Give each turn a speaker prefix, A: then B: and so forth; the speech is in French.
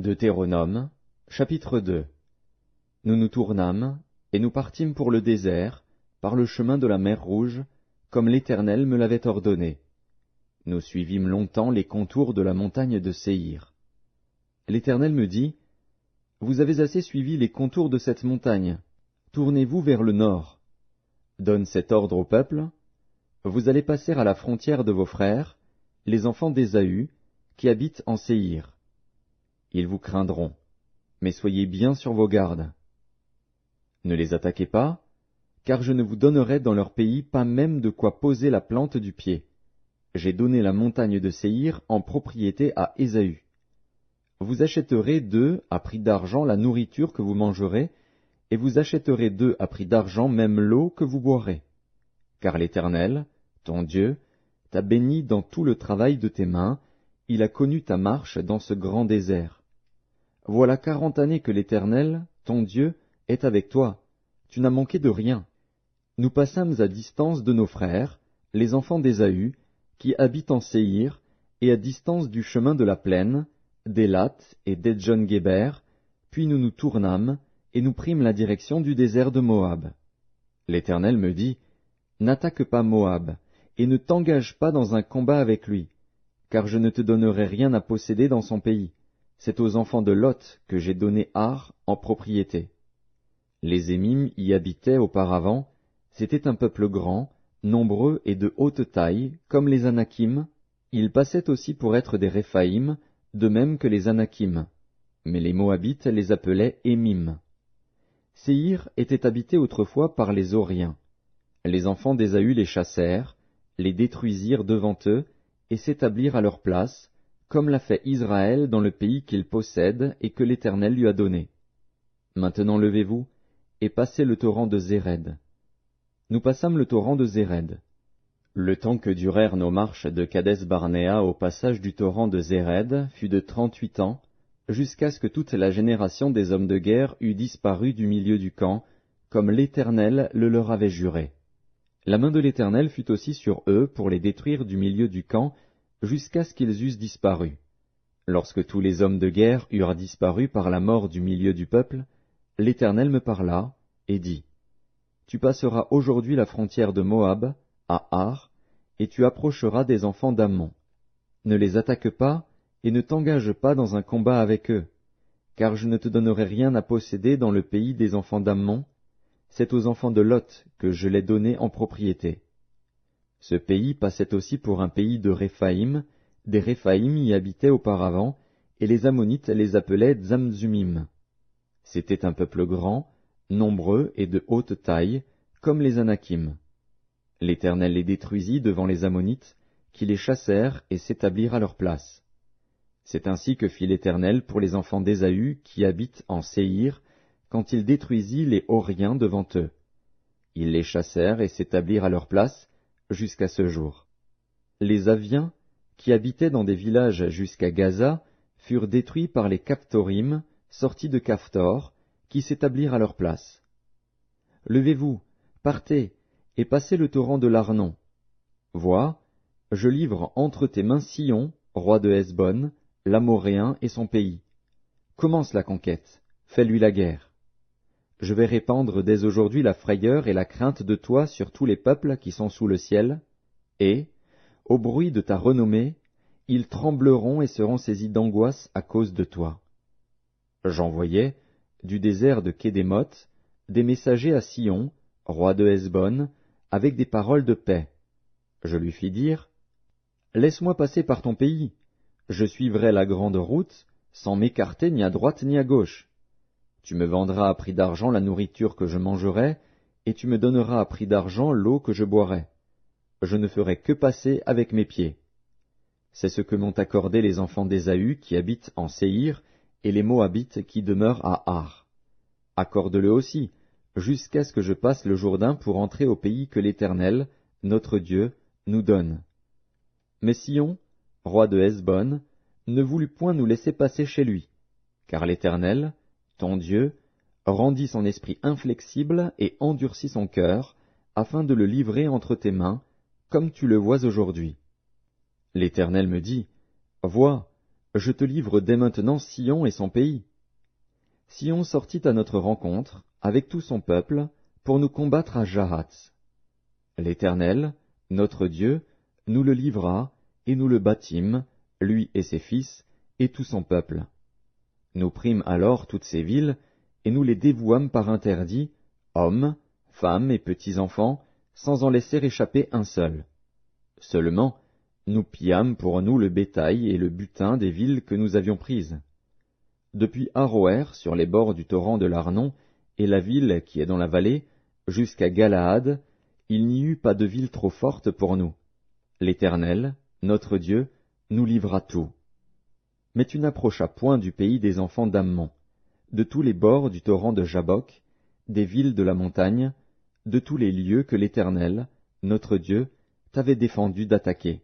A: Deutéronome, chapitre 2. Nous nous tournâmes, et nous partîmes pour le désert, par le chemin de la mer Rouge, comme l'Éternel me l'avait ordonné. Nous suivîmes longtemps les contours de la montagne de Séhir. L'Éternel me dit, « Vous avez assez suivi les contours de cette montagne, tournez-vous vers le nord. Donne cet ordre au peuple, vous allez passer à la frontière de vos frères, les enfants d'Ésaü, qui habitent en Séhir. Ils vous craindront, mais soyez bien sur vos gardes. Ne les attaquez pas, car je ne vous donnerai dans leur pays pas même de quoi poser la plante du pied. J'ai donné la montagne de Séhir en propriété à Ésaü. Vous achèterez d'eux à prix d'argent la nourriture que vous mangerez, et vous achèterez d'eux à prix d'argent même l'eau que vous boirez. Car l'Éternel, ton Dieu, t'a béni dans tout le travail de tes mains, il a connu ta marche dans ce grand désert. Voilà 40 années que l'Éternel, ton Dieu, est avec toi, tu n'as manqué de rien. Nous passâmes à distance de nos frères, les enfants d'Ésaü, qui habitent en Séhir, et à distance du chemin de la plaine, d'Élat et d'Edjon-Guéber, puis nous nous tournâmes, et nous prîmes la direction du désert de Moab. L'Éternel me dit, « N'attaque pas Moab, et ne t'engage pas dans un combat avec lui, car je ne te donnerai rien à posséder dans son pays. C'est aux enfants de Lot que j'ai donné Ar en propriété. » Les Émim y habitaient auparavant, c'était un peuple grand, nombreux et de haute taille, comme les Anakim. Ils passaient aussi pour être des Réphaïm, de même que les Anakim. Mais les Moabites les appelaient Émim. Séhir était habité autrefois par les Horiens. Les enfants d'Ésaü les chassèrent, les détruisirent devant eux, et s'établirent à leur place, comme l'a fait Israël dans le pays qu'il possède et que l'Éternel lui a donné. Maintenant levez-vous, et passez le torrent de Zéred. Nous passâmes le torrent de Zéred. Le temps que durèrent nos marches de Kadès-Barnéa au passage du torrent de Zéred fut de 38 ans, jusqu'à ce que toute la génération des hommes de guerre eût disparu du milieu du camp, comme l'Éternel le leur avait juré. La main de l'Éternel fut aussi sur eux pour les détruire du milieu du camp, jusqu'à ce qu'ils eussent disparu. Lorsque tous les hommes de guerre eurent disparu par la mort du milieu du peuple, l'Éternel me parla, et dit, « Tu passeras aujourd'hui la frontière de Moab, à Ar, et tu approcheras des enfants d'Ammon. Ne les attaque pas, et ne t'engage pas dans un combat avec eux, car je ne te donnerai rien à posséder dans le pays des enfants d'Ammon, c'est aux enfants de Lot que je l'ai donné en propriété. » Ce pays passait aussi pour un pays de Réphaïm, des Réphaïm y habitaient auparavant, et les Ammonites les appelaient Zamzumim. C'était un peuple grand, nombreux et de haute taille, comme les Anakim. L'Éternel les détruisit devant les Ammonites, qui les chassèrent et s'établirent à leur place. C'est ainsi que fit l'Éternel pour les enfants d'Ésaü qui habitent en Séhir, quand il détruisit les Horiens devant eux. Ils les chassèrent et s'établirent à leur place, jusqu'à ce jour. Les Aviens, qui habitaient dans des villages jusqu'à Gaza, furent détruits par les Caphtorim, sortis de Caphtor, qui s'établirent à leur place. Levez-vous, partez, et passez le torrent de l'Arnon. Vois, je livre entre tes mains Sihon, roi de Hesbon, l'Amoréen et son pays. Commence la conquête, fais-lui la guerre. Je vais répandre dès aujourd'hui la frayeur et la crainte de toi sur tous les peuples qui sont sous le ciel, et, au bruit de ta renommée, ils trembleront et seront saisis d'angoisse à cause de toi. J'envoyai, du désert de Kédémoth, des messagers à Sihon, roi de Hesbon, avec des paroles de paix. Je lui fis dire, « Laisse-moi passer par ton pays, je suivrai la grande route, sans m'écarter ni à droite ni à gauche. Tu me vendras à prix d'argent la nourriture que je mangerai, et tu me donneras à prix d'argent l'eau que je boirai. Je ne ferai que passer avec mes pieds. » C'est ce que m'ont accordé les enfants d'Ésaü qui habitent en Séhir, et les Moabites qui demeurent à Ar. Accorde-le aussi, jusqu'à ce que je passe le Jourdain pour entrer au pays que l'Éternel, notre Dieu, nous donne. Mais Sihon, roi de Hesbon, ne voulut point nous laisser passer chez lui, car l'Éternel, ton Dieu, rendit son esprit inflexible et endurcit son cœur, afin de le livrer entre tes mains, comme tu le vois aujourd'hui. L'Éternel me dit, « Vois, je te livre dès maintenant Sion et son pays. Sion sortit à notre rencontre, avec tout son peuple, pour nous combattre à Jahath. L'Éternel, notre Dieu, nous le livra, et nous le bâtîmes, lui et ses fils, et tout son peuple. Nous prîmes alors toutes ces villes, et nous les dévouâmes par interdit, hommes, femmes et petits-enfants, sans en laisser échapper un seul. Seulement, nous pillâmes pour nous le bétail et le butin des villes que nous avions prises. Depuis Aroër, sur les bords du torrent de l'Arnon, et la ville qui est dans la vallée, jusqu'à Galaad, il n'y eut pas de ville trop forte pour nous. L'Éternel, notre Dieu, nous livra tout. Mais tu n'approchas point du pays des enfants d'Ammon, de tous les bords du torrent de Jabbok, des villes de la montagne, de tous les lieux que l'Éternel, notre Dieu, t'avait défendu d'attaquer.